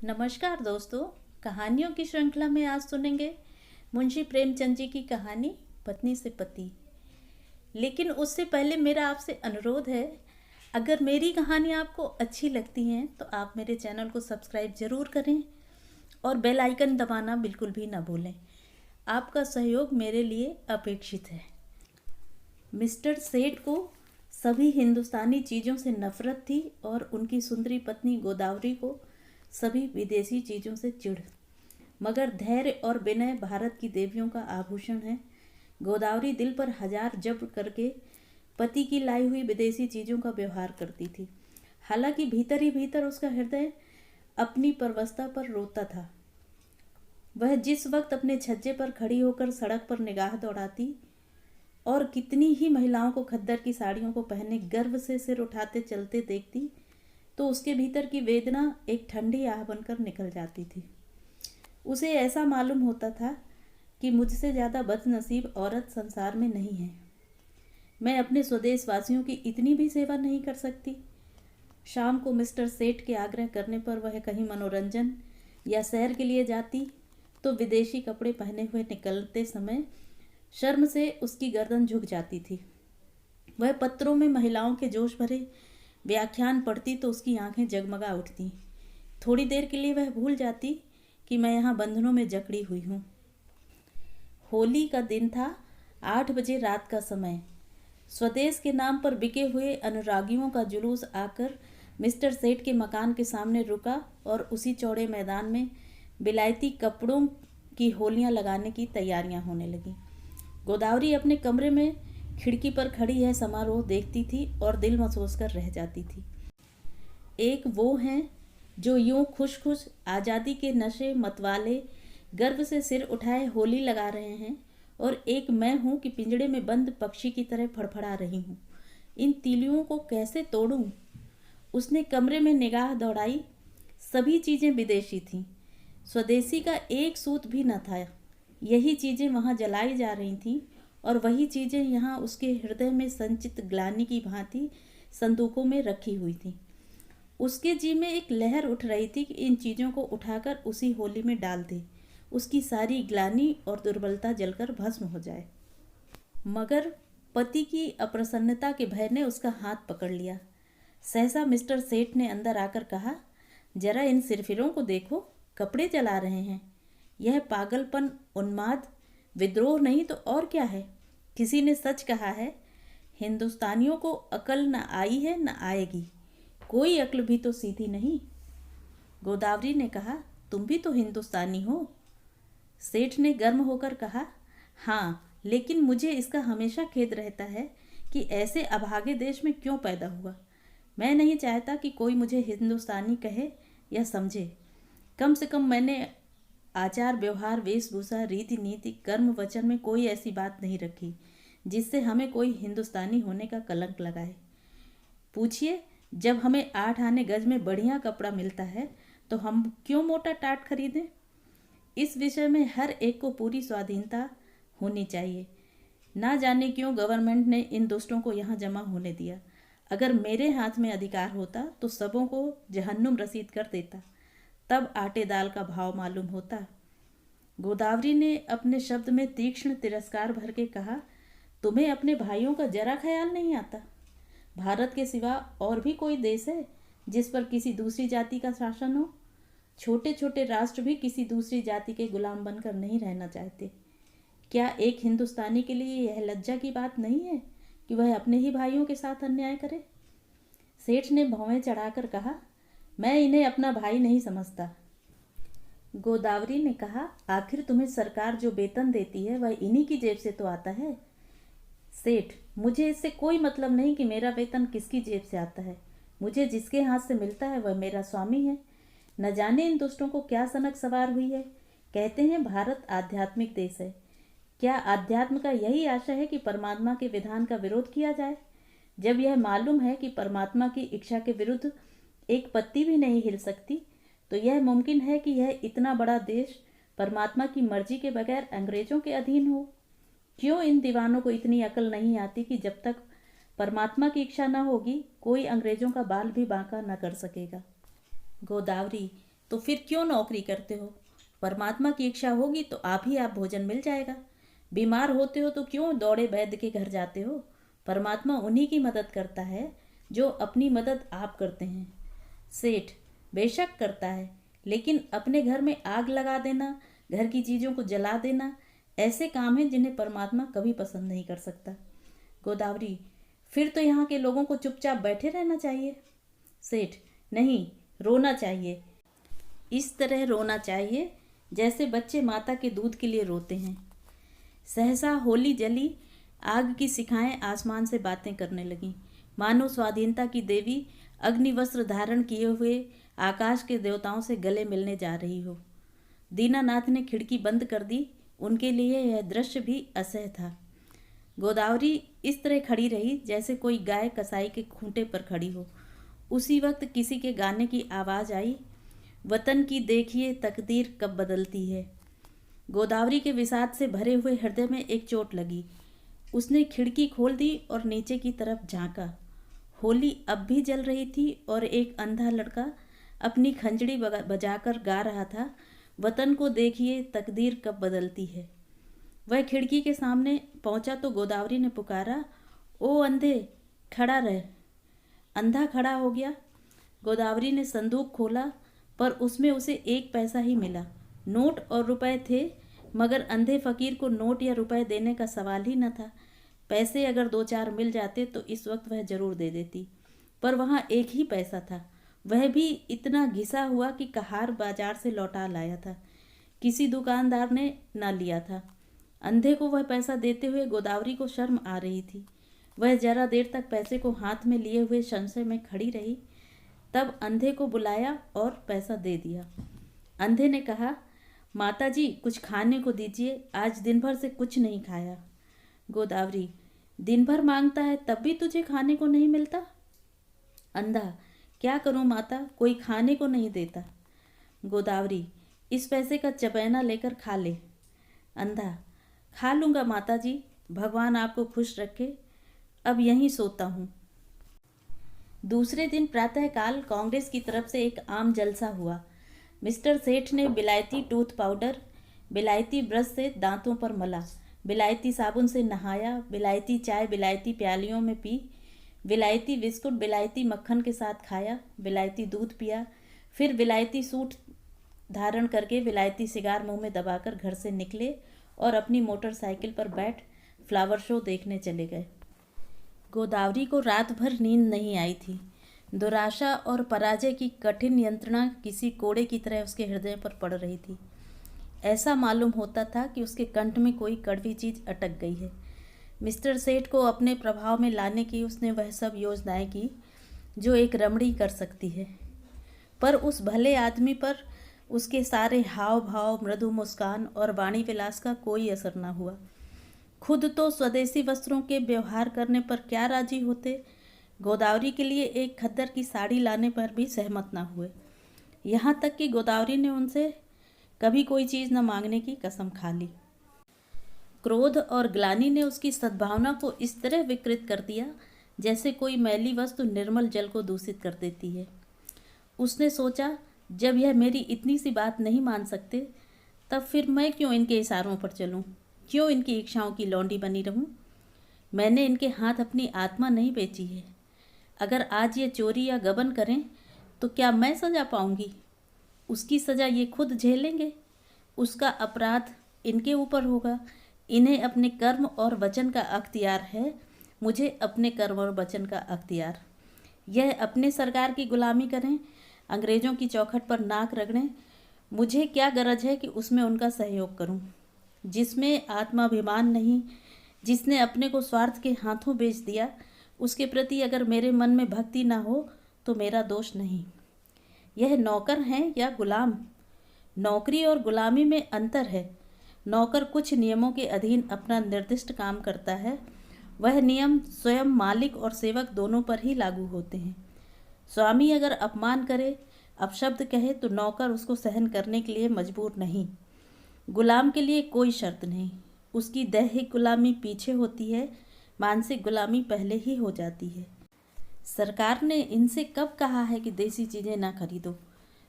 नमस्कार दोस्तों। कहानियों की श्रृंखला में आज सुनेंगे मुंशी प्रेमचंद जी की कहानी पत्नी से पति। लेकिन उससे पहले मेरा आपसे अनुरोध है, अगर मेरी कहानी आपको अच्छी लगती हैं तो आप मेरे चैनल को सब्सक्राइब ज़रूर करें और बेल आइकन दबाना बिल्कुल भी ना भूलें। आपका सहयोग मेरे लिए अपेक्षित है। मिस्टर सेठ को सभी हिंदुस्तानी चीज़ों से नफरत थी और उनकी सुंदरी पत्नी गोदावरी को सभी विदेशी चीज़ों से चिढ़। मगर धैर्य और विनय भारत की देवियों का आभूषण है। गोदावरी दिल पर हजार जब्र करके पति की लाई हुई विदेशी चीज़ों का व्यवहार करती थी। हालांकि भीतर ही भीतर उसका हृदय अपनी परवस्था पर रोता था। वह जिस वक्त अपने छज्जे पर खड़ी होकर सड़क पर निगाह दौड़ाती और कितनी ही महिलाओं को खद्दर की साड़ियों को पहने गर्व से सिर उठाते चलते देखती, तो उसके भीतर की वेदना एक ठंडी आह बनकर निकल जाती थी। उसे ऐसा मालूम होता था कि मुझसे ज़्यादा बदनसीब औरत संसार में नहीं है। मैं अपने स्वदेशवासियों की इतनी भी सेवा नहीं कर सकती। शाम को मिस्टर सेठ के आग्रह करने पर वह कहीं मनोरंजन या सैर के लिए जाती तो विदेशी कपड़े पहने हुए निकलते समय शर्म से उसकी गर्दन झुक जाती थी। वह पत्रों में महिलाओं के जोश भरे व्याख्यान पढ़ती तो उसकी आंखें जगमगा उठती। थोड़ी देर के लिए वह भूल जाती कि मैं यहाँ बंधनों में जकड़ी हुई हूँ। होली का दिन था। 8 बजे रात का समय। स्वदेश के नाम पर बिके हुए अनुरागियों का जुलूस आकर मिस्टर सेठ के मकान के सामने रुका और उसी चौड़े मैदान में विलायती कपड़ों की होलियां लगाने की तैयारियां होने लगीं। गोदावरी अपने कमरे में खिड़की पर खड़ी यह समारोह देखती थी और दिल मसोस कर रह जाती थी। एक वो हैं जो यूं खुश खुश आज़ादी के नशे मतवाले गर्व से सिर उठाए होली लगा रहे हैं, और एक मैं हूँ कि पिंजड़े में बंद पक्षी की तरह फड़फड़ा रही हूँ। इन तीलियों को कैसे तोड़ूं? उसने कमरे में निगाह दौड़ाई। सभी चीज़ें विदेशी थीं। स्वदेशी का एक सूत भी न था। यही चीज़ें वहाँ जलाई जा रही थीं और वही चीज़ें यहाँ उसके हृदय में संचित ग्लानि की भांति संदूकों में रखी हुई थीं। उसके जी में एक लहर उठ रही थी कि इन चीज़ों को उठाकर उसी होली में डाल दे, उसकी सारी ग्लानि और दुर्बलता जलकर भस्म हो जाए। मगर पति की अप्रसन्नता के भय ने उसका हाथ पकड़ लिया। सहसा मिस्टर सेठ ने अंदर आकर कहा, जरा इन सिरफिरों को देखो, कपड़े जला रहे हैं। यह पागलपन, उन्माद, विद्रोह नहीं तो और क्या है? किसी ने सच कहा है, हिंदुस्तानियों को अकल न आई है न आएगी। कोई अक्ल भी तो सीधी नहीं। गोदावरी ने कहा, तुम भी तो हिंदुस्तानी हो। सेठ ने गर्म होकर कहा, हाँ, लेकिन मुझे इसका हमेशा खेद रहता है कि ऐसे अभागे देश में क्यों पैदा हुआ। मैं नहीं चाहता कि कोई मुझे हिंदुस्तानी कहे या समझे। कम से कम मैंने आचार व्यवहार वेशभूषा रीति नीति कर्म वचन में कोई ऐसी बात नहीं रखी जिससे हमें कोई हिंदुस्तानी होने का कलंक लगाए। पूछिए, जब हमें 8 आने गज में बढ़िया कपड़ा मिलता है तो हम क्यों मोटा टाट खरीदें? इस विषय में हर एक को पूरी स्वाधीनता होनी चाहिए। ना जाने क्यों गवर्नमेंट ने इन दुष्टों को यहाँ जमा होने दिया। अगर मेरे हाथ में अधिकार होता तो सबों को जहन्नुम रसीद कर देता, तब आटे दाल का भाव मालूम होता। गोदावरी ने अपने शब्द में तीक्ष्ण तिरस्कार भर के कहा, तुम्हें अपने भाइयों का जरा ख्याल नहीं आता? भारत के सिवा और भी कोई देश है जिस पर किसी दूसरी जाति का शासन हो? छोटे छोटे राष्ट्र भी किसी दूसरी जाति के गुलाम बनकर नहीं रहना चाहते। क्या एक हिंदुस्तानी के लिए यह लज्जा की बात नहीं है कि वह अपने ही भाइयों के साथ अन्याय करे? सेठ ने भौवें चढ़ाकर कहा, मैं इन्हें अपना भाई नहीं समझता। गोदावरी ने कहा, आखिर तुम्हें सरकार जो वेतन देती है वह इन्हीं की जेब से तो आता है। सेठ, मुझे इससे कोई मतलब नहीं कि मेरा वेतन किसकी जेब से आता है। मुझे जिसके हाथ से मिलता है वह मेरा स्वामी है। न जाने इन दुष्टों को क्या सनक सवार हुई है। कहते हैं भारत आध्यात्मिक देश है। क्या अध्यात्म का यही आशय है कि परमात्मा के विधान का विरोध किया जाए? जब यह मालूम है कि परमात्मा की इच्छा के विरुद्ध एक पत्ती भी नहीं हिल सकती, तो यह मुमकिन है कि यह इतना बड़ा देश परमात्मा की मर्जी के बगैर अंग्रेजों के अधीन हो? क्यों इन दीवानों को इतनी अकल नहीं आती कि जब तक परमात्मा की इच्छा न होगी कोई अंग्रेजों का बाल भी बांका न कर सकेगा? गोदावरी, तो फिर क्यों नौकरी करते हो? परमात्मा की इच्छा होगी तो आप भोजन मिल जाएगा। बीमार होते हो तो क्यों दौड़े वैद्य के घर जाते हो? परमात्मा उन्हीं की मदद करता है जो अपनी मदद आप करते हैं। सेठ: बेशक करता है, लेकिन अपने घर में आग लगा देना, घर की चीज़ों को जला देना, ऐसे काम हैं जिन्हें परमात्मा कभी पसंद नहीं कर सकता। गोदावरी: फिर तो यहाँ के लोगों को चुपचाप बैठे रहना चाहिए। सेठ: नहीं, रोना चाहिए। इस तरह रोना चाहिए जैसे बच्चे माता के दूध के लिए रोते हैं। सहसा होली जली, आग की शिखाएं आसमान से बातें करने लगीं, मानो स्वाधीनता की देवी अग्निवस्त्र धारण किए हुए आकाश के देवताओं से गले मिलने जा रही हो। दीनानाथ ने खिड़की बंद कर दी। उनके लिए यह दृश्य भी असह्य था। गोदावरी इस तरह खड़ी रही जैसे कोई गाय कसाई के खूंटे पर खड़ी हो। उसी वक्त किसी के गाने की आवाज़ आई, वतन की देखिए तकदीर कब बदलती है। गोदावरी के विषाद से भरे हुए हृदय में एक चोट लगी। उसने खिड़की खोल दी और नीचे की तरफ झांका। होली अब भी जल रही थी और एक अंधा लड़का अपनी खंजड़ी बजाकर गा रहा था, वतन को देखिए तकदीर कब बदलती है। वह खिड़की के सामने पहुंचा तो गोदावरी ने पुकारा, ओ अंधे, खड़ा रह। अंधा खड़ा हो गया। गोदावरी ने संदूक खोला, पर उसमें उसे 1 पैसा ही मिला। नोट और रुपए थे, मगर अंधे फकीर को नोट या रुपए देने का सवाल ही न था। पैसे अगर 2-4 मिल जाते तो इस वक्त वह जरूर दे देती, पर वहाँ 1 ही पैसा था, वह भी इतना घिसा हुआ कि कहार बाजार से लौटा लाया था। किसी दुकानदार ने ना लिया था। अंधे को वह पैसा देते हुए गोदावरी को शर्म आ रही थी। वह जरा देर तक पैसे को हाथ में लिए हुए संशय में खड़ी रही, तब अंधे को बुलाया और पैसा दे दिया। अंधे ने कहा, माताजी कुछ खाने को दीजिए, आज दिन भर से कुछ नहीं खाया। गोदावरी: दिन भर मांगता है तब भी तुझे खाने को नहीं मिलता? अंधा: क्या करूं माता, कोई खाने को नहीं देता। गोदावरी: इस पैसे का चपैना लेकर खा ले। अंधा: खा लूँगा माताजी, भगवान आपको खुश रखे, अब यहीं सोता हूँ। दूसरे दिन प्रातःकाल कांग्रेस की तरफ से एक आम जलसा हुआ। मिस्टर सेठ ने बिलायती टूथ पाउडर बिलायती ब्रश से दांतों पर मला, बिलायती साबुन से नहाया, बिलायती चाय बिलायती प्यालियों में पी, विलायती बिस्कुट बिलायती मक्खन के साथ खाया, बिलायती दूध पिया, फिर विलायती सूट धारण करके विलायती सिगार मुंह में दबाकर घर से निकले और अपनी मोटरसाइकिल पर बैठ फ्लावर शो देखने चले गए। गोदावरी को रात भर नींद नहीं आई थी। दुराशा और पराजय की कठिन यंत्रणा किसी कोड़े की तरह उसके हृदय पर पड़ रही थी। ऐसा मालूम होता था कि उसके कंठ में कोई कड़वी चीज अटक गई है। मिस्टर सेठ को अपने प्रभाव में लाने की उसने वह सब योजनाएं की जो एक रमणी कर सकती है, पर उस भले आदमी पर उसके सारे हाव भाव, मृदु मुस्कान और वाणी विलास का कोई असर न हुआ। खुद तो स्वदेशी वस्त्रों के व्यवहार करने पर क्या राजी होते, गोदावरी के लिए एक खद्दर की साड़ी लाने पर भी सहमत न हुए। यहाँ तक कि गोदावरी ने उनसे कभी कोई चीज़ न मांगने की कसम खा ली। क्रोध और ग्लानि ने उसकी सद्भावना को इस तरह विकृत कर दिया जैसे कोई मैली वस्तु निर्मल जल को दूषित कर देती है। उसने सोचा, जब यह मेरी इतनी सी बात नहीं मान सकते, तब फिर मैं क्यों इनके इशारों पर चलूं, क्यों इनकी इच्छाओं की लौंडी बनी रहूं? मैंने इनके हाथ अपनी आत्मा नहीं बेची है। अगर आज ये चोरी या गबन करें तो क्या मैं सजा पाऊंगी? उसकी सजा ये खुद झेलेंगे। उसका अपराध इनके ऊपर होगा। इन्हें अपने कर्म और वचन का अख्तियार है, मुझे अपने कर्म और वचन का अख्तियार। यह अपने सरकार की गुलामी करें, अंग्रेज़ों की चौखट पर नाक रगड़ें, मुझे क्या गरज है कि उसमें उनका सहयोग करूं। जिसमें आत्माभिमान नहीं, जिसने अपने को स्वार्थ के हाथों बेच दिया, उसके प्रति अगर मेरे मन में भक्ति ना हो तो मेरा दोष नहीं। यह नौकर हैं या गुलाम? नौकरी और गुलामी में अंतर है। नौकर कुछ नियमों के अधीन अपना निर्दिष्ट काम करता है। वह नियम स्वयं मालिक और सेवक दोनों पर ही लागू होते हैं। स्वामी अगर अपमान करे, अपशब्द कहे, तो नौकर उसको सहन करने के लिए मजबूर नहीं। गुलाम के लिए कोई शर्त नहीं। उसकी दैहिक गुलामी पीछे होती है, मानसिक गुलामी पहले ही हो जाती है। सरकार ने इनसे कब कहा है कि देसी चीज़ें ना खरीदो?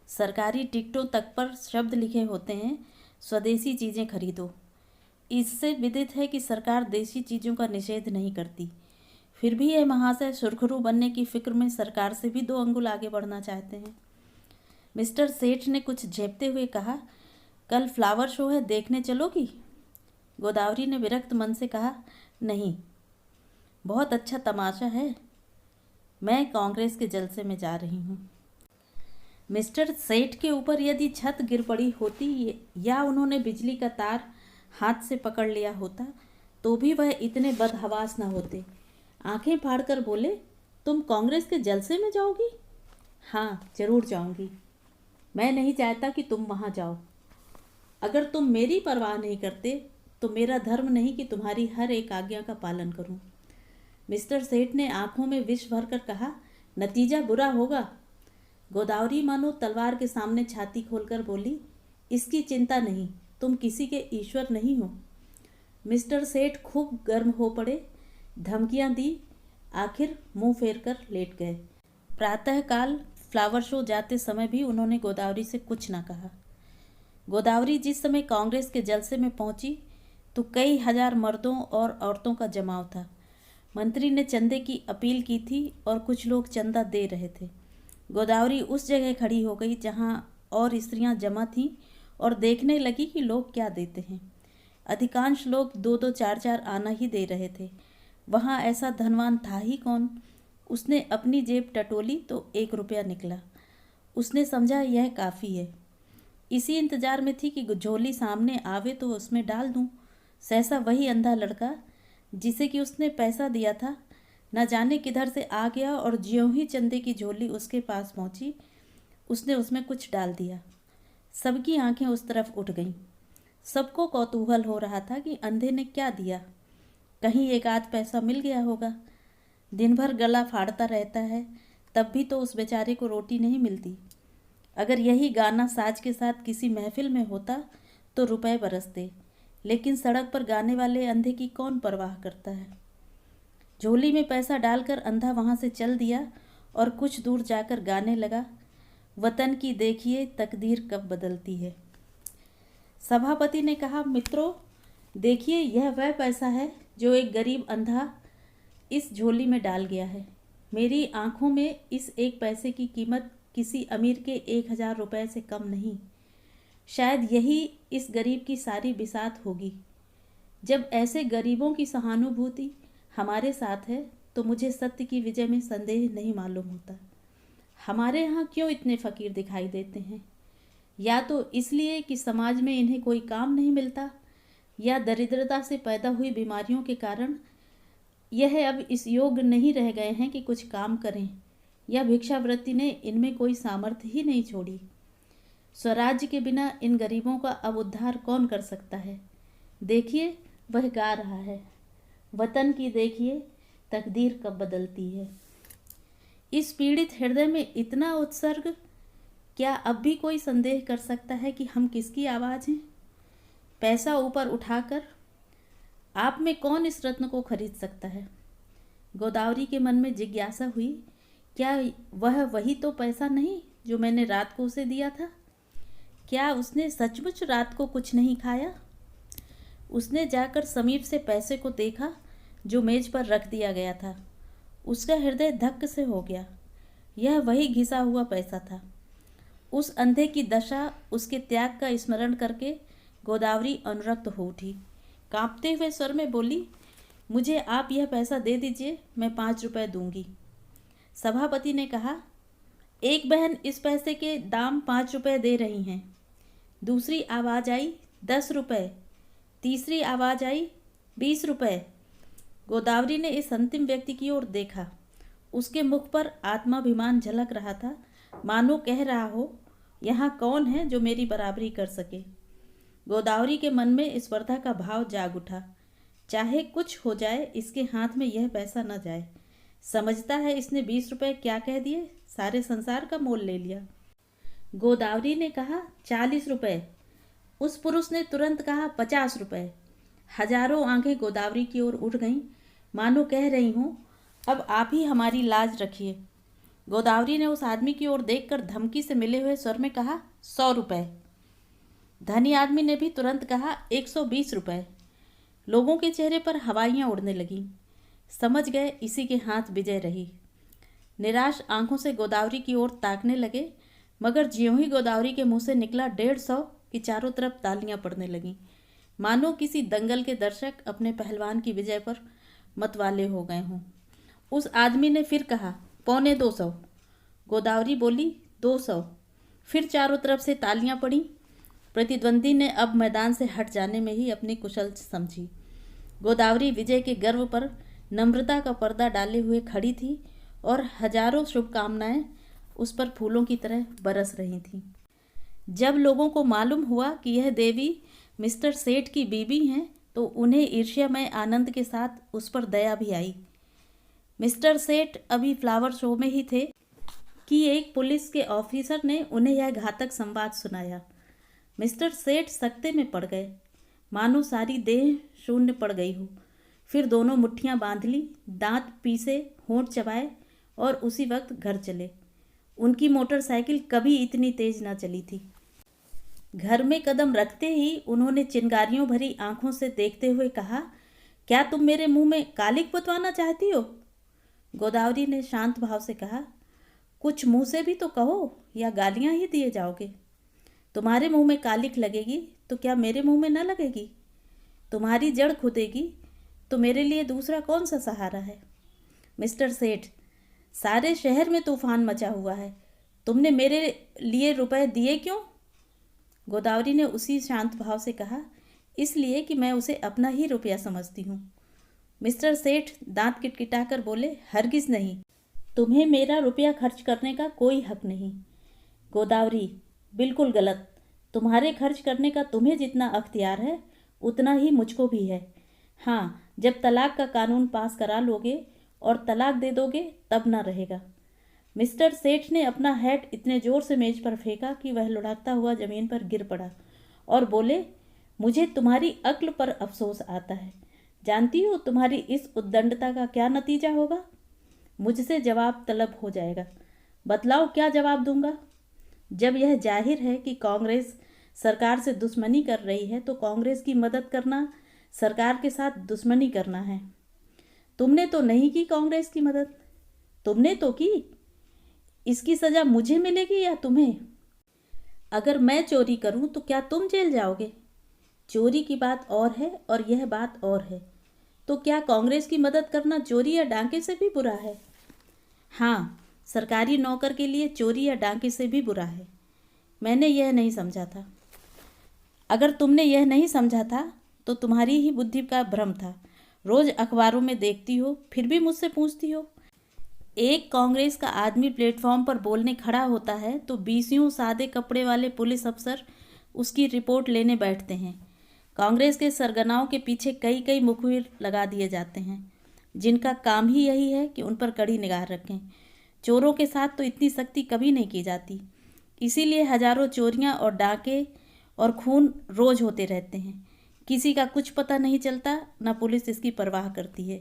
सरकारी टिकटों तक पर शब्द लिखे होते हैं, स्वदेशी चीज़ें खरीदो। इससे विदित है कि सरकार देसी चीज़ों का निषेध नहीं करती। फिर भी यह महाशय सुरखरू बनने की फिक्र में सरकार से भी 2 अंगुल आगे बढ़ना चाहते हैं। मिस्टर सेठ ने कुछ झेपते हुए कहा, कल फ्लावर शो है, देखने चलोगी? गोदावरी ने विरक्त मन से कहा, नहीं, बहुत अच्छा तमाशा है, मैं कांग्रेस के जलसे में जा रही हूँ। मिस्टर सेठ के ऊपर यदि छत गिर पड़ी होती या उन्होंने बिजली का तार हाथ से पकड़ लिया होता तो भी वह इतने बदहवास न होते। आंखें फाड़कर बोले, तुम कांग्रेस के जलसे में जाओगी? हाँ, जरूर जाऊंगी। मैं नहीं चाहता कि तुम वहाँ जाओ। अगर तुम मेरी परवाह नहीं करते तो मेरा धर्म नहीं कि तुम्हारी हर एक आज्ञा का पालन करूं। मिस्टर सेठ ने आंखों में विष भरकर कहा, नतीजा बुरा होगा। गोदावरी मानो तलवार के सामने छाती खोलकर बोली, इसकी चिंता नहीं, तुम किसी के ईश्वर नहीं हो। मिस्टर सेठ खूब गर्म हो पड़े, धमकियां दी, आखिर मुंह फेर कर लेट गए। प्रातःकाल फ्लावर शो जाते समय भी उन्होंने गोदावरी से कुछ ना कहा। गोदावरी जिस समय कांग्रेस के जलसे में पहुंची तो कई हजार मर्दों और औरतों का जमाव था। मंत्री ने चंदे की अपील की थी और कुछ लोग चंदा दे रहे थे। गोदावरी उस जगह खड़ी हो गई जहां और स्त्रियां जमा थीं और देखने लगी कि लोग क्या देते हैं। अधिकांश लोग 2-2, 4-4 आना ही दे रहे थे। वहां ऐसा धनवान था ही कौन। उसने अपनी जेब टटोली तो 1 रुपया निकला। उसने समझा यह काफ़ी है। इसी इंतजार में थी कि झोली सामने आवे तो उसमें डाल दूं। सहसा वही अंधा लड़का जिसे कि उसने पैसा दिया था न जाने किधर से आ गया और ज्यों ही चंदे की झोली उसके पास पहुंची उसने उसमें कुछ डाल दिया। सबकी आंखें उस तरफ उठ गईं। सबको कौतूहल हो रहा था कि अंधे ने क्या दिया। कहीं 1 आध पैसा मिल गया होगा। दिन भर गला फाड़ता रहता है, तब भी तो उस बेचारे को रोटी नहीं मिलती। अगर यही गाना साज के साथ किसी महफिल में होता तो रुपए बरसते, लेकिन सड़क पर गाने वाले अंधे की कौन परवाह करता है। झोली में पैसा डालकर अंधा वहां से चल दिया और कुछ दूर जाकर गाने लगा, वतन की देखिए तकदीर कब बदलती है। सभापति ने कहा, मित्रों देखिए, यह वह पैसा है जो एक गरीब अंधा इस झोली में डाल गया है। मेरी आंखों में इस 1 पैसे की कीमत किसी अमीर के 1000 रुपये से कम नहीं। शायद यही इस गरीब की सारी बिसात होगी। जब ऐसे गरीबों की सहानुभूति हमारे साथ है तो मुझे सत्य की विजय में संदेह नहीं मालूम होता। हमारे यहाँ क्यों इतने फकीर दिखाई देते हैं? या तो इसलिए कि समाज में इन्हें कोई काम नहीं मिलता, या दरिद्रता से पैदा हुई बीमारियों के कारण यह अब इस योग्य नहीं रह गए हैं कि कुछ काम करें, या भिक्षावृत्ति ने इनमें कोई सामर्थ्य ही नहीं छोड़ी। स्वराज्य के बिना इन गरीबों का अब उद्धार कौन कर सकता है? देखिए, वह गा रहा है, वतन की देखिए तकदीर कब बदलती है। इस पीड़ित हृदय में इतना उत्सर्ग, क्या अब भी कोई संदेह कर सकता है कि हम किसकी आवाज़ हैं? पैसा ऊपर उठाकर आप में कौन इस रत्न को खरीद सकता है? गोदावरी के मन में जिज्ञासा हुई, क्या वह वही तो पैसा नहीं जो मैंने रात को उसे दिया था? क्या उसने सचमुच रात को कुछ नहीं खाया? उसने जाकर समीप से पैसे को देखा जो मेज पर रख दिया गया था। उसका हृदय धक्क से हो गया। यह वही घिसा हुआ पैसा था। उस अंधे की दशा, उसके त्याग का स्मरण करके गोदावरी अनुरक्त हो उठी। कांपते हुए स्वर में बोली, मुझे आप यह पैसा दे दीजिए, मैं 5 रुपए दूंगी। सभापति ने कहा, एक बहन इस पैसे के दाम 5 रुपए दे रही हैं। दूसरी आवाज़ आई, 10 रुपए। तीसरी आवाज़ आई, 20 रुपए। गोदावरी ने इस अंतिम व्यक्ति की ओर देखा। उसके मुख पर आत्माभिमान झलक रहा था, मानो कह रहा हो, यहाँ कौन है जो मेरी बराबरी कर सके। गोदावरी के मन में स्पर्धा का भाव जाग उठा। चाहे कुछ हो जाए, इसके हाथ में यह पैसा न जाए। समझता है इसने 20 रुपए क्या कह दिए, सारे संसार का मोल ले लिया। गोदावरी ने कहा, 40 रुपए। उस पुरुष ने तुरंत कहा, 50 रुपए। हजारों आंखें गोदावरी की ओर उठ गईं, मानो कह रही हूँ, अब आप ही हमारी लाज रखिए। गोदावरी ने उस आदमी की ओर देखकर धमकी से मिले हुए स्वर में कहा, 100 रुपये। धनी आदमी ने भी तुरंत कहा, 120 रुपये। लोगों के चेहरे पर हवाइयाँ उड़ने लगीं। समझ गए इसी के हाथ विजय रही। निराश आंखों से गोदावरी की ओर ताकने लगे, मगर ज्यों ही गोदावरी के मुंह से निकला 150 की चारों तरफ तालियां पड़ने लगीं, मानो किसी दंगल के दर्शक अपने पहलवान की विजय पर मतवाले हो गए हों। उस आदमी ने फिर कहा, 250। गोदावरी बोली, 200। फिर चारों तरफ से तालियां पड़ी। प्रतिद्वंदी ने अब मैदान से हट जाने में ही अपनी कुशल समझी। गोदावरी विजय के गर्व पर नम्रता का पर्दा डाले हुए खड़ी थी और हजारों शुभकामनाएं उस पर फूलों की तरह बरस रही थीं। जब लोगों को मालूम हुआ कि यह देवी मिस्टर सेठ की बीवी हैं, तो उन्हें ईर्ष्यामय आनंद के साथ उस पर दया भी आई। मिस्टर सेठ अभी फ्लावर शो में ही थे कि एक पुलिस के ऑफिसर ने उन्हें यह घातक संवाद सुनाया। मिस्टर सेठ सकते में पड़ गए, मानो सारी देह शून्य पड़ गई हो। फिर दोनों मुट्ठियां बांध ली, दांत पीसे, होंठ चबाए और उसी वक्त घर चले। उनकी मोटरसाइकिल कभी इतनी तेज ना चली थी। घर में कदम रखते ही उन्होंने चिंगारियों भरी आंखों से देखते हुए कहा, क्या तुम मेरे मुंह में कालिक पुतवाना चाहती हो? गोदावरी ने शांत भाव से कहा, कुछ मुंह से भी तो कहो, या गालियां ही दिए जाओगे? तुम्हारे मुंह में कालिक लगेगी तो क्या मेरे मुंह में न लगेगी? तुम्हारी जड़ खुदेगी तो मेरे लिए दूसरा कौन सा सहारा है? मिस्टर सेठ, सारे शहर में तूफान मचा हुआ है, तुमने मेरे लिए रुपए दिए क्यों? गोदावरी ने उसी शांत भाव से कहा, इसलिए कि मैं उसे अपना ही रुपया समझती हूँ। मिस्टर सेठ दांत किटकिटाकर बोले, हरगिज नहीं, तुम्हें मेरा रुपया खर्च करने का कोई हक नहीं। गोदावरी, बिल्कुल गलत। तुम्हारे खर्च करने का तुम्हें जितना अख्तियार है उतना ही मुझको भी है। हाँ, जब तलाक का कानून पास करा लोगे और तलाक दे दोगे तब ना रहेगा। मिस्टर सेठ ने अपना हैट इतने जोर से मेज पर फेंका कि वह लुढ़कता हुआ जमीन पर गिर पड़ा और बोले, मुझे तुम्हारी अक्ल पर अफसोस आता है। जानती हो तुम्हारी इस उद्दंडता का क्या नतीजा होगा? मुझसे जवाब तलब हो जाएगा। बतलाओ क्या जवाब दूंगा? जब यह जाहिर है कि कांग्रेस सरकार से दुश्मनी कर रही है तो कांग्रेस की मदद करना सरकार के साथ दुश्मनी करना है। तुमने तो नहीं की कांग्रेस की मदद, तुमने तो की। इसकी सजा मुझे मिलेगी या तुम्हें? अगर मैं चोरी करूं तो क्या तुम जेल जाओगे? चोरी की बात और है और यह बात और है। तो क्या कांग्रेस की मदद करना चोरी या डांके से भी बुरा है? हाँ, सरकारी नौकर के लिए चोरी या डांके से भी बुरा है। मैंने यह नहीं समझा था। अगर तुमने यह नहीं समझा था तो तुम्हारी ही बुद्धि का भ्रम था। रोज अखबारों में देखती हो, फिर भी मुझसे पूछती हो। एक कांग्रेस का आदमी प्लेटफॉर्म पर बोलने खड़ा होता है तो 20 सादे कपड़े वाले पुलिस अफसर उसकी रिपोर्ट लेने बैठते हैं। कांग्रेस के सरगनाओं के पीछे कई कई मुखबिर लगा दिए जाते हैं, जिनका काम ही यही है कि उन पर कड़ी निगाह रखें। चोरों के साथ तो इतनी सख्ती कभी नहीं की जाती। इसीलिए हजारों चोरियां और डाके और खून रोज होते रहते हैं। किसी का कुछ पता नहीं चलता, न पुलिस इसकी परवाह करती है।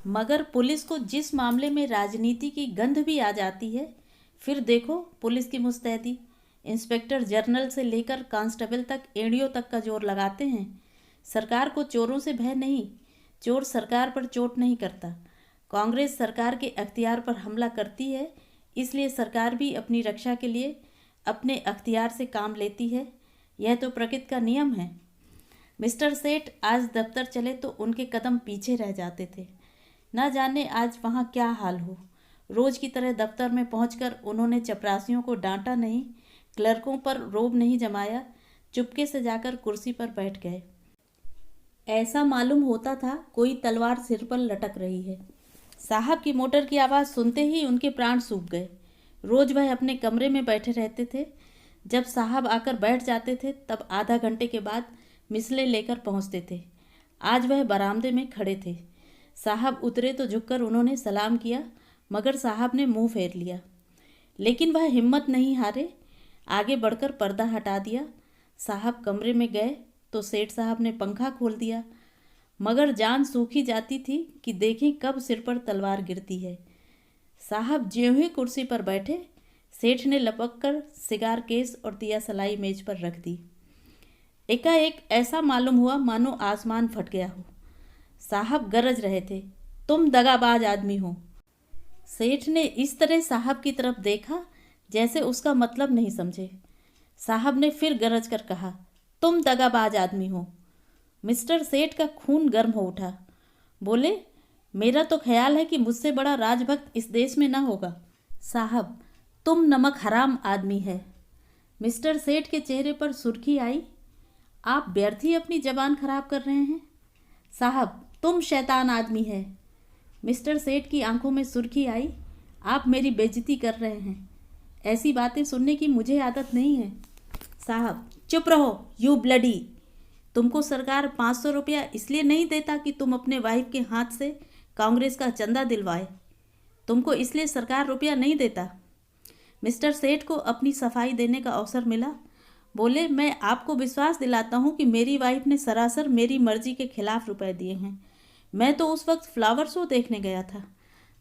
मगर पुलिस को जिस मामले में राजनीति की गंध भी आ जाती है, फिर देखो पुलिस की मुस्तैदी। इंस्पेक्टर जनरल से लेकर कांस्टेबल तक एड़ियों तक का जोर लगाते हैं। सरकार को चोरों से भय नहीं, चोर सरकार पर चोट नहीं करता। कांग्रेस सरकार के अख्तियार पर हमला करती है, इसलिए सरकार भी अपनी रक्षा के लिए अपने अख्तियार से काम लेती है। यह तो प्रकृति का नियम है। मिस्टर सेठ आज दफ्तर चले तो उनके कदम पीछे रह जाते थे। न जाने आज वहाँ क्या हाल हो। रोज की तरह दफ्तर में पहुंचकर उन्होंने चपरासियों को डांटा नहीं, क्लर्कों पर रोब नहीं जमाया, चुपके से जाकर कुर्सी पर बैठ गए। ऐसा मालूम होता था कोई तलवार सिर पर लटक रही है। साहब की मोटर की आवाज़ सुनते ही उनके प्राण सूख गए। रोज वह अपने कमरे में बैठे रहते थे। जब साहब आकर बैठ जाते थे तब आधा घंटे के बाद मिसले लेकर पहुंचते थे। आज वह बरामदे में खड़े थे। साहब उतरे तो झुककर उन्होंने सलाम किया, मगर साहब ने मुंह फेर लिया। लेकिन वह हिम्मत नहीं हारे, आगे बढ़कर पर्दा हटा दिया। साहब कमरे में गए तो सेठ साहब ने पंखा खोल दिया, मगर जान सूखी जाती थी कि देखें कब सिर पर तलवार गिरती है। साहब ज्यों ही कुर्सी पर बैठे, सेठ ने लपक कर सिगार केस और दिया सलाई मेज पर रख दी। एकाएक ऐसा मालूम हुआ मानो आसमान फट गया हो। साहब गरज रहे थे, तुम दगाबाज आदमी हो। सेठ ने इस तरह साहब की तरफ देखा जैसे उसका मतलब नहीं समझे। साहब ने फिर गरज कर कहा, तुम दगाबाज आदमी हो। मिस्टर सेठ का खून गर्म हो उठा। बोले, मेरा तो ख्याल है कि मुझसे बड़ा राजभक्त इस देश में ना होगा। साहब, तुम नमक हराम आदमी है। मिस्टर सेठ के चेहरे पर सुर्खी आई। आप व्यर्थ ही अपनी जबान खराब कर रहे हैं। साहब, तुम शैतान आदमी है। मिस्टर सेठ की आंखों में सुर्खी आई। आप मेरी बेइज्जती कर रहे हैं। ऐसी बातें सुनने की मुझे आदत नहीं है। साहब, चुप रहो, यू ब्लडी। तुमको सरकार 500 रुपया इसलिए नहीं देता कि तुम अपने वाइफ के हाथ से कांग्रेस का चंदा दिलवाए। तुमको इसलिए सरकार रुपया नहीं देता। मिस्टर सेठ को अपनी सफाई देने का अवसर मिला। बोले, मैं आपको विश्वास दिलाता हूँ कि मेरी वाइफ ने सरासर मेरी मर्जी के खिलाफ रुपए दिए हैं। मैं तो उस वक्त फ्लावर शो देखने गया था,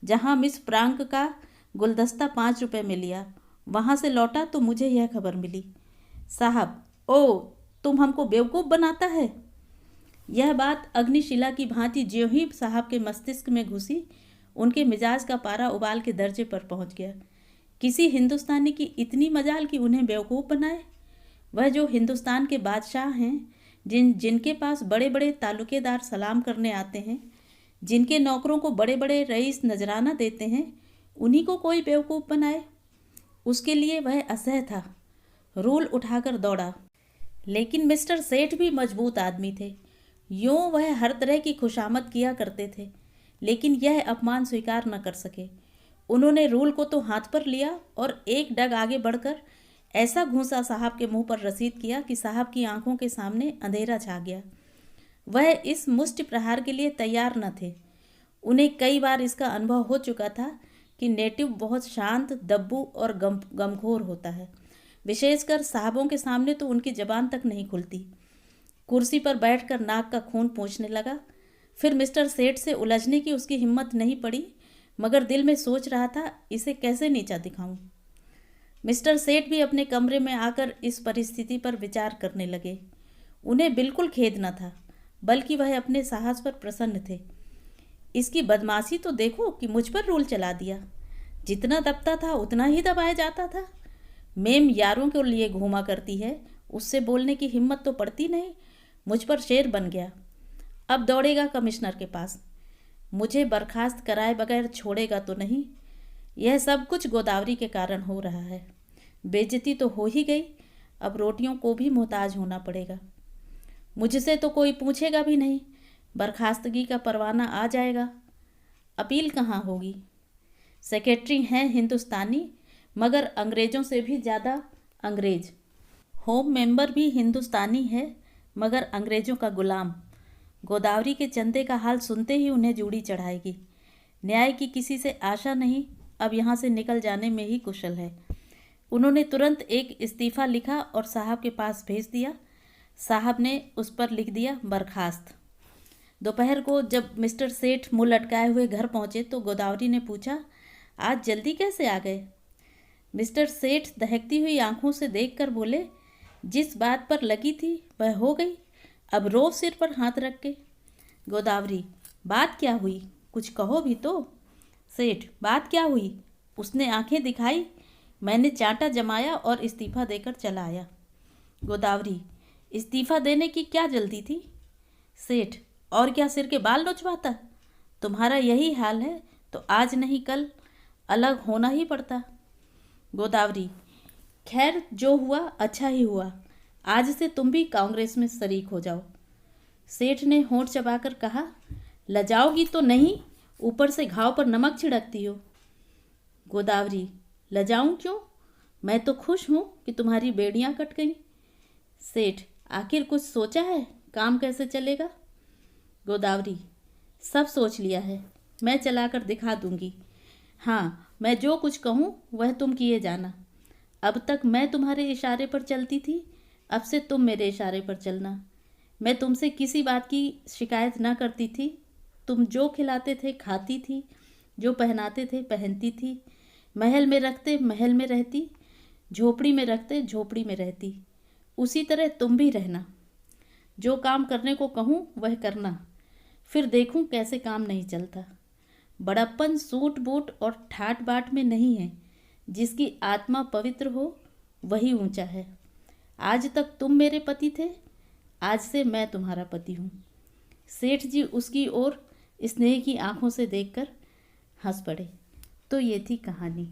जहाँ मिस प्रांक का गुलदस्ता 5 रुपये में लिया। वहाँ से लौटा तो मुझे यह खबर मिली। साहब, ओ, तुम हमको बेवकूफ़ बनाता है। यह बात अग्निशिला की भांति ज्यों ही साहब के मस्तिष्क में घुसी, उनके मिजाज का पारा उबाल के दर्जे पर पहुंच गया। किसी हिंदुस्तानी की इतनी मजाल कि उन्हें बेवकूफ़ बनाए। वह जो हिंदुस्तान के बादशाह हैं, जिनके पास बड़े बड़े तालुकेदार सलाम करने आते हैं, जिनके नौकरों को बड़े बड़े रईस नजराना देते हैं, उन्हीं को कोई बेवकूफ़ बनाए। उसके लिए वह असह्य था। रूल उठाकर दौड़ा। लेकिन मिस्टर सेठ भी मजबूत आदमी थे। यूँ वह हर तरह की खुशामद किया करते थे, लेकिन यह अपमान स्वीकार न कर सके। उन्होंने रूल को तो हाथ पर लिया और एक डग आगे बढ़कर ऐसा घूंसा साहब के मुंह पर रसीद किया कि साहब की आंखों के सामने अंधेरा छा गया। वह इस मुष्टि प्रहार के लिए तैयार न थे। उन्हें कई बार इसका अनुभव हो चुका था कि नेटिव बहुत शांत, दब्बू और गमखोर होता है। विशेषकर साहबों के सामने तो उनकी जबान तक नहीं खुलती। कुर्सी पर बैठकर नाक का खून पोंछने लगा। फिर मिस्टर सेठ से उलझने की उसकी हिम्मत नहीं पड़ी, मगर दिल में सोच रहा था, इसे कैसे नीचा दिखाऊं। मिस्टर सेठ भी अपने कमरे में आकर इस परिस्थिति पर विचार करने लगे। उन्हें बिल्कुल खेद न था, बल्कि वह अपने साहस पर प्रसन्न थे। इसकी बदमाशी तो देखो कि मुझ पर रूल चला दिया। जितना दबता था उतना ही दबाया जाता था। मेम यारों के लिए घूमा करती है, उससे बोलने की हिम्मत तो पड़ती नहीं। मुझ पर शेर बन गया। अब दौड़ेगा कमिश्नर के पास। मुझे बर्खास्त कराए बगैर छोड़ेगा तो नहीं। यह सब कुछ गोदावरी के कारण हो रहा है। बेइज्जती तो हो ही गई, अब रोटियों को भी मोहताज होना पड़ेगा। मुझसे तो कोई पूछेगा भी नहीं। बर्खास्तगी का परवाना आ जाएगा। अपील कहाँ होगी। सेक्रेटरी हैं हिंदुस्तानी, मगर अंग्रेज़ों से भी ज़्यादा अंग्रेज। होम मेंबर भी हिंदुस्तानी है, मगर अंग्रेज़ों का गुलाम। गोदावरी के चंदे का हाल सुनते ही उन्हें जूड़ी चढ़ाएगी। न्याय की किसी से आशा नहीं, अब यहाँ से निकल जाने में ही कुशल है। उन्होंने तुरंत एक इस्तीफ़ा लिखा और साहब के पास भेज दिया। साहब ने उस पर लिख दिया, बर्खास्त। दोपहर को जब मिस्टर सेठ मुँह लटकाए हुए घर पहुँचे तो गोदावरी ने पूछा, आज जल्दी कैसे आ गए। मिस्टर सेठ दहकती हुई आंखों से देखकर बोले, जिस बात पर लगी थी वह हो गई, अब रो सिर पर हाथ रख के। गोदावरी, बात क्या हुई, कुछ कहो भी तो। सेठ, बात क्या हुई। उसने आंखें दिखाई। मैंने चांटा जमाया और इस्तीफ़ा देकर चला आया। गोदावरी, इस्तीफ़ा देने की क्या जल्दी थी। सेठ, और क्या सिर के बाल नोचवाता। तुम्हारा यही हाल है तो आज नहीं कल अलग होना ही पड़ता। गोदावरी, खैर जो हुआ अच्छा ही हुआ। आज से तुम भी कांग्रेस में शरीक हो जाओ। सेठ ने होंठ चबाकर कहा, लजाओगी तो नहीं, ऊपर से घाव पर नमक छिड़कती हो। गोदावरी, लजाऊं क्यों, मैं तो खुश हूँ कि तुम्हारी बेड़ियाँ कट गईं। सेठ, आखिर कुछ सोचा है, काम कैसे चलेगा। गोदावरी, सब सोच लिया है, मैं चलाकर दिखा दूंगी। हाँ, मैं जो कुछ कहूँ वह तुम किए जाना। अब तक मैं तुम्हारे इशारे पर चलती थी, अब से तुम मेरे इशारे पर चलना। मैं तुमसे किसी बात की शिकायत ना करती थी। तुम जो खिलाते थे खाती थी, जो पहनाते थे पहनती थी, महल में रखते महल में रहती, झोपड़ी में रखते झोपड़ी में रहती। उसी तरह तुम भी रहना, जो काम करने को कहूँ वह करना, फिर देखूँ कैसे काम नहीं चलता। बड़प्पन सूट बूट और ठाट बाट में नहीं है, जिसकी आत्मा पवित्र हो वही ऊंचा है। आज तक तुम मेरे पति थे, आज से मैं तुम्हारा पति हूँ। सेठ जी उसकी ओर स्नेह की आंखों से देखकर हंस पड़े। तो ये थी कहानी।